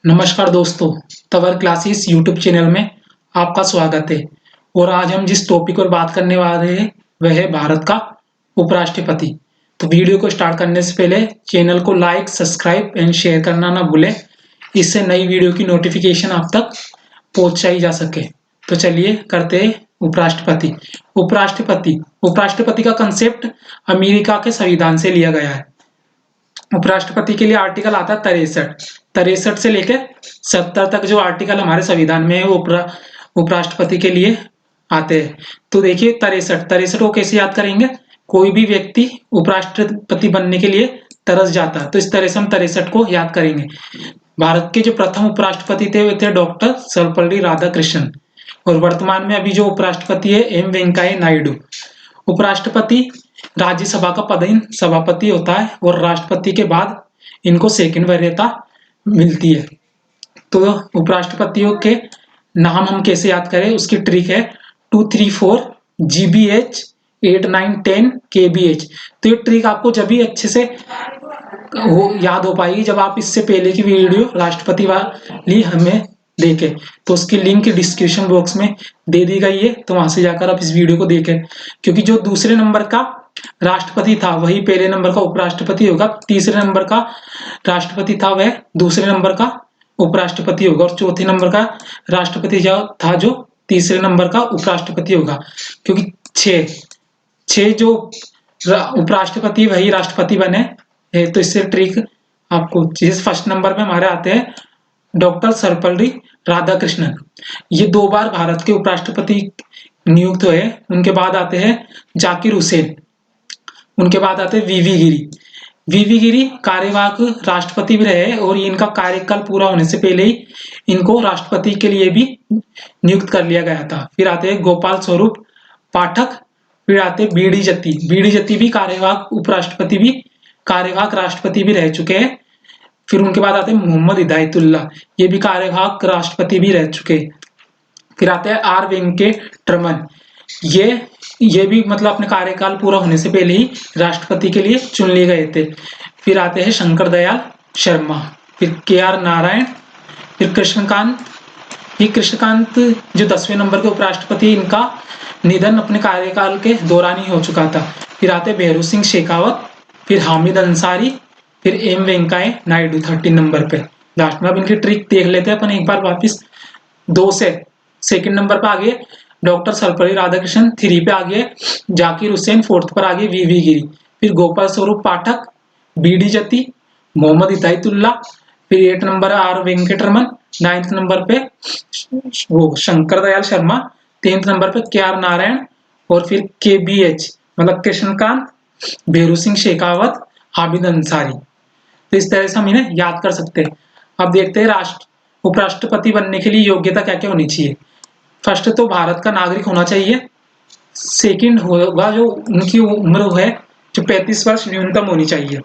नमस्कार दोस्तों, तवर classes YouTube channel में आपका स्वागत है। और आज हम जिस टॉपिक पर बात करने वाले हैं वह है भारत का उपराष्ट्रपति। तो वीडियो को स्टार्ट करने से पहले चैनल को लाइक, सब्सक्राइब एंड शेयर करना ना भूलें। इससे नई वीडियो की नोटिफिकेशन आप तक पहुंचाई जा सके। तो चलिए करते हैं उपराष्ट्रपति। उपराष्ट्रपति उपराष्ट्रपति का कंसेप्ट अमेरिका के संविधान से लिया गया है। उपराष्ट्रपति के लिए आर्टिकल आता है 63 से लेकर 70 तक जो आर्टिकल हमारे संविधान में है वो उपराष्ट्रपति के लिए आते हैं। तो देखिए 63 को कैसे याद करेंगे। कोई भी व्यक्ति उपराष्ट्रपति बनने के लिए तरस जाता है तो इस तरह से हम 63 को याद करेंगे। भारत के जो प्रथम उपराष्ट्रपति थे वे थे डॉक्टर सर्वपल्ली राधाकृष्णन। और वर्तमान में अभी जो उपराष्ट्रपति है एम वेंकैया नायडू। उपराष्ट्रपति राज्यसभा का पदेन सभापति होता है और राष्ट्रपति के बाद इनको सेकंड वरीयता मिलती है। तो उपराष्ट्रपतियों के नाम हम कैसे याद करें उसकी ट्रिक है 234 GBH 8910 KBH। तो ये ट्रिक आपको जब भी अच्छे से याद हो पाएगी जब आप इससे पहले की वीडियो राष्ट्रपति वाली हमें देखें। तो उसकी लिंक डिस्क्रिप्शन बॉक्स में दे दी गई है, तो वहां से जाकर आप इस वीडियो को देखें। क्योंकि जो दूसरे नंबर का राष्ट्रपति था वही पहले नंबर का उपराष्ट्रपति होगा, तीसरे नंबर का राष्ट्रपति था वह दूसरे नंबर का उपराष्ट्रपति होगा और चौथे नंबर का राष्ट्रपति था जो तीसरे नंबर का उपराष्ट्रपति होगा। क्योंकि छह जो उपराष्ट्रपति वही राष्ट्रपति बने है। तो इससे ट्रिक आपको जिस फर्स्ट नंबर पे हमारे आते हैं डॉक्टर सर्वपल्ली राधाकृष्णन। ये 2 बार भारत के उपराष्ट्रपति नियुक्त हुए। उनके बाद आते हैं जाकिर हुसैन। उनके बाद आते हैं वीवी गिरी। वीवी गिरी कार्यवाहक राष्ट्रपति भी रहे और इनका कार्यकाल पूरा होने से पहले ही इनको राष्ट्रपति के लिए भी नियुक्त कर लिया गया था। फिर आते हैं गोपाल स्वरूप पाठक। फिर आते हैं बीडी जत्ती। बीडी जत्ती भी कार्यवाहक उपराष्ट्रपति भी कार्यवाहक राष्ट्रपति भी रह चुके हैं। फिर उनके बाद आते हैं मोहम्मद हिदायतुल्लाह, ये भी कार्यवाहक राष्ट्रपति भी रह चुके हैं। फिर आते हैं आर वेंकटरमन। ये भी मतलब अपने कार्यकाल पूरा होने से पहले ही राष्ट्रपति के लिए चुन लिए गए थे। फिर आते हैं शंकर दयाल शर्मा। फिर KR नारायण। फिर कृष्णकांत जो 10वें नंबर के उपराष्ट्रपति, इनका निधन अपने कार्यकाल के दौरान ही हो चुका था। फिर आते हैं भैरू सिंह शेखावत। फिर हामिद अंसारी। फिर एम वेंकैया नायडू 13 नंबर पे लास्ट में। अब इनकी ट्रिक देख लेते हैं अपन एक बार वापिस। 2 से सेकंड नंबर पे आ गए डॉक्टर सर्वपल्ली राधाकृष्णन, 3 पे आ गए जाकिर हुसैन, 4th पर आ गए वीवी गिरी। फिर गोपाल स्वरूप पाठक, बीडी जत्ती, मोहम्मद हिदायतुल्लाह। फिर 8 number R Venkataraman, 9th number पे वो शंकर दयाल शर्मा, 10th नंबर पे KR नारायण और फिर KBH मतलब कृष्णकांत, भैरू सिंह शेखावत, हामिद अंसारी। तो इस तरह से हम इन्हें याद कर सकते हैं। अब देखते हैं उपराष्ट्रपति बनने के लिए योग्यता क्या क्या होनी चाहिए। फर्स्ट तो भारत का नागरिक होना चाहिए। सेकंड होगा जो उनकी उम्र है जो 35 वर्ष न्यूनतम होनी चाहिए।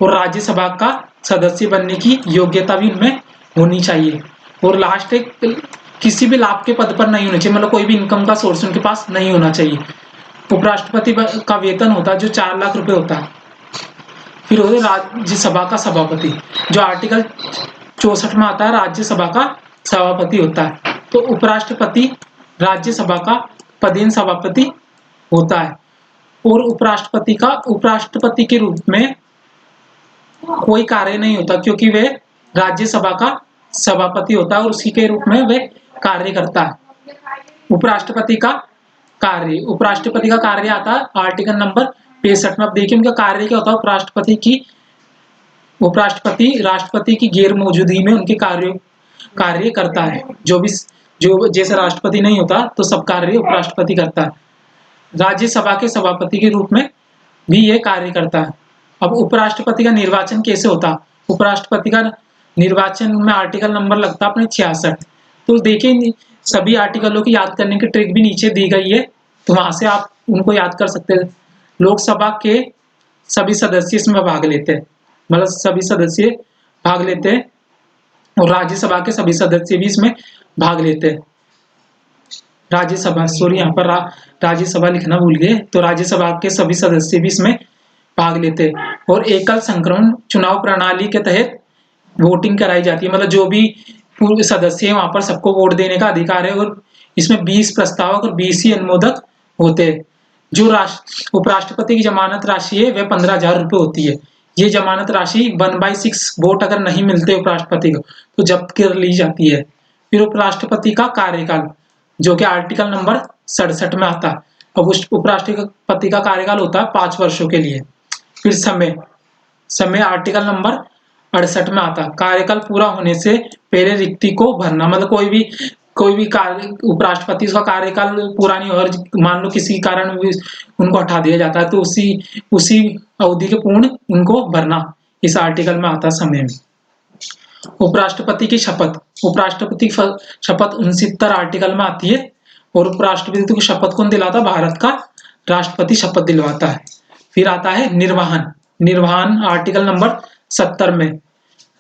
और राज्यसभा का सदस्य बनने की योग्यता भी उनमें होनी चाहिए। और लास्ट एक किसी भी लाभ के पद पर नहीं होना चाहिए, मतलब कोई भी इनकम का सोर्स उनके पास नहीं होना चाहिए। उपराष्ट्रपति का वेतन होता है जो 4 लाख रुपए होता है। फिर होते राज्यसभा का सभापति जो आर्टिकल 64 में आता है, राज्यसभा का सभापति होता है। तो उपराष्ट्रपति राज्यसभा का पदेन सभापति होता है। और उपराष्ट्रपति के रूप में कोई कार्य नहीं होता क्योंकि वे राज्यसभा का सभापति होता है और उसी के रूप में वे कार्य करता है। उपराष्ट्रपति का कार्य आता है आर्टिकल नंबर 65 में। अब देखिए उनका कार्य क्या होता है। उपराष्ट्रपति राष्ट्रपति की गैर मौजूदगी में उनके कार्य करता है। जो जैसे राष्ट्रपति नहीं होता तो सब कार्य उपराष्ट्रपति करता है। राज्यसभा के सभापति के रूप में भी यह कार्य करता है। अब उपराष्ट्रपति का निर्वाचन कैसे होता। उपराष्ट्रपति का निर्वाचन में आर्टिकल नंबर लगता है अपने 66। तो देखिए सभी आर्टिकलों की याद करने की ट्रिक भी नीचे दी गई है, तो वहां से आप उनको याद कर सकते हैं। लोकसभा के सभी सदस्य इसमें भाग लेते हैं, मतलब सभी सदस्य भाग लेते हैं और राज्यसभा के सभी सदस्य भी इसमें भाग लेते हैं। यहाँ पर राज्यसभा लिखना भूल गए, तो राज्यसभा के सभी सदस्य भी इसमें भाग लेते हैं। और एकल संक्रमण चुनाव प्रणाली के तहत वोटिंग कराई जाती है, मतलब जो भी पूर्व सदस्य है वहां पर सबको वोट देने का अधिकार है। और इसमें 20 प्रस्तावक और 20 ही अनुमोदक होते हैं। जो उपराष्ट्रपति की जमानत राशि है वह 15,000 रुपये होती है। ये जमानत राशि 1/6 वोट अगर नहीं मिलते उपराष्ट्रपति को तो जब्त कर ली जाती है। फिर उपराष्ट्रपति का कार्यकाल, जो कि आर्टिकल नंबर 67 में आता है। अब उस उपराष्ट्रपति का कार्यकाल होता है 5 वर्षों के लिए। फिर समय आर्टिकल नंबर 68 में आता है। कार्यकाल पूरा होने से पहले रिक्ति को भरना, मतलब कोई भी कार्य उपराष्ट्रपति का कार्यकाल पूरा नहीं और मान लो किसी कारण उनको हटा दिया जाता है तो उसी अवधि के पूर्ण उनको भरना इस आर्टिकल में आता है समय में। उपराष्ट्रपति की शपथ, उपराष्ट्रपति की शपथ 69 आर्टिकल में आती है। और उपराष्ट्रपति को शपथ कौन दिलाता है? भारत का राष्ट्रपति शपथ दिलवाता है। फिर आता है निर्वहन आर्टिकल नंबर 70 में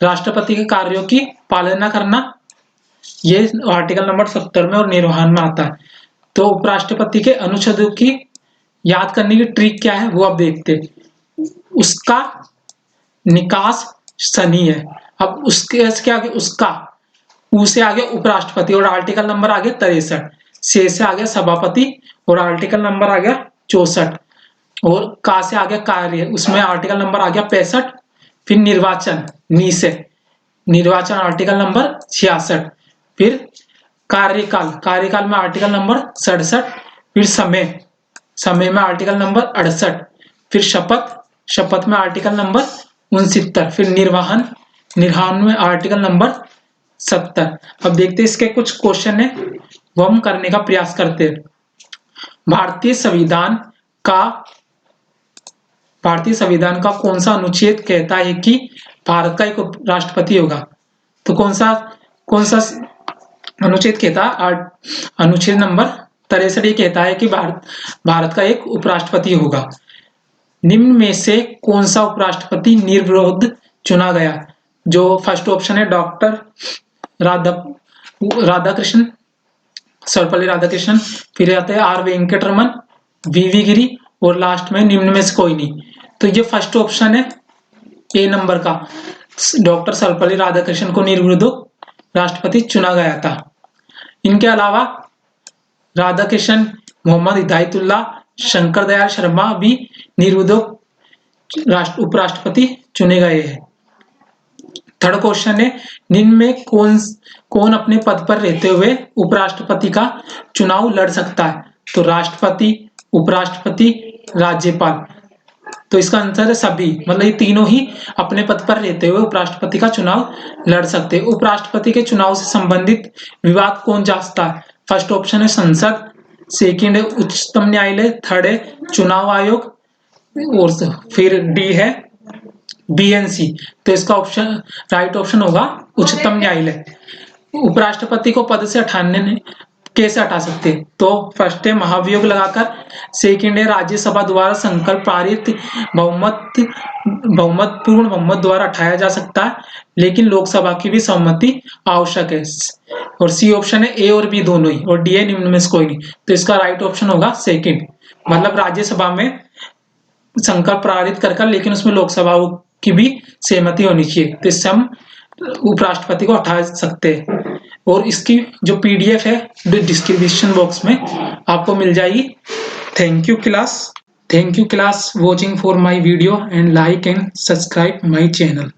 राष्ट्रपति के कार्यों की पालना करना, ये आर्टिकल नंबर 70 में और निर्वहन में आता है। तो उपराष्ट्रपति के अनुच्छेदों की याद करने की ट्रिक क्या है वो आप देखते हैं। उसका निकास सनी है। अब उसके आगे उसका, ऊ से आगे उपराष्ट्रपति और आर्टिकल नंबर आ गया 63, से आ गया सभापति और आर्टिकल नंबर आ गया 64 और का से आ गया कार्य, उसमें आर्टिकल नंबर आ गया 65। फिर निर्वाचन, नी से निर्वाचन आर्टिकल नंबर 66। फिर कार्यकाल में आर्टिकल नंबर 67। फिर समय में आर्टिकल नंबर 68। फिर शपथ में आर्टिकल नंबर 69। फिर निर्वहन में आर्टिकल नंबर 70। अब देखते हैं इसके कुछ क्वेश्चन है वो हम करने का प्रयास करते हैं। भारतीय संविधान का कौन सा अनुच्छेद कहता है कि भारत का एक राष्ट्रपति होगा? तो कौन सा अनुच्छेद कहता है? अनुच्छेद नंबर 63 ये कहता है कि भारत का एक उपराष्ट्रपति होगा। निम्न में से कौन सा उपराष्ट्रपति निर्विरोध चुना गया? जो फर्स्ट ऑप्शन है डॉक्टर राधाकृष्णन, सर्वपल्ली राधाकृष्णन, फिर आते हैं आर वेंकटरमन, वीवी गिरी और लास्ट में निम्न में से कोई नहीं। तो ये फर्स्ट ऑप्शन है ए नंबर का, डॉक्टर सर्वपल्ली राधाकृष्णन को निर्विरोध राष्ट्रपति चुना गया था। इनके अलावा राधाकृष्णन, मोहम्मद हिदायतुल्लाह, शंकर दयाल शर्मा भी निर्विरोध उपराष्ट्रपति चुने गए हैं। थर्ड क्वेश्चन है निम्न में कौन अपने पद पर रहते हुए उपराष्ट्रपति का चुनाव लड़ सकता है? तो राष्ट्रपति, उपराष्ट्रपति, राज्यपाल। तो इसका आंसर है सभी, मतलब ये तीनों ही अपने पद पर रहते हुए उपराष्ट्रपति का चुनाव लड़ सकते हैं। उपराष्ट्रपति के चुनाव से संबंधित विवाद कौन जांचता है? फर्स्ट ऑप्शन है संसद, सेकंड है उच्चतम न्यायालय, थर्ड है चुनाव आयोग और फिर डी है बीएनसी। तो इसका राइट ऑप्शन होगा उच्चतम न्यायालय। उपराष्ट्रपति को पद से कैसे हटा सकते हैं? तो फर्स्ट है महाभियोग लगाकर, सेकंड है राज्यसभा द्वारा संकल्प पारित पूर्ण बहुमत द्वारा हटाया जा सकता है, लेकिन लोकसभा की भी सहमति आवश्यक है। और सी ऑप्शन है ए और बी दोनों ही, और डी है निम्न में से कोई नहीं। तो इसका राइट ऑप्शन होगा सेकंड, मतलब राज्यसभा में संकल्प पारित कर लेकिन उसमें लोकसभा की भी सहमति होनी चाहिए, तो इससे हम उपराष्ट्रपति को हटा सकते हैं। और इसकी जो पीडीएफ है डिस्क्रिप्शन बॉक्स में आपको मिल जाएगी। Thank you class watching for my video and like and subscribe my channel.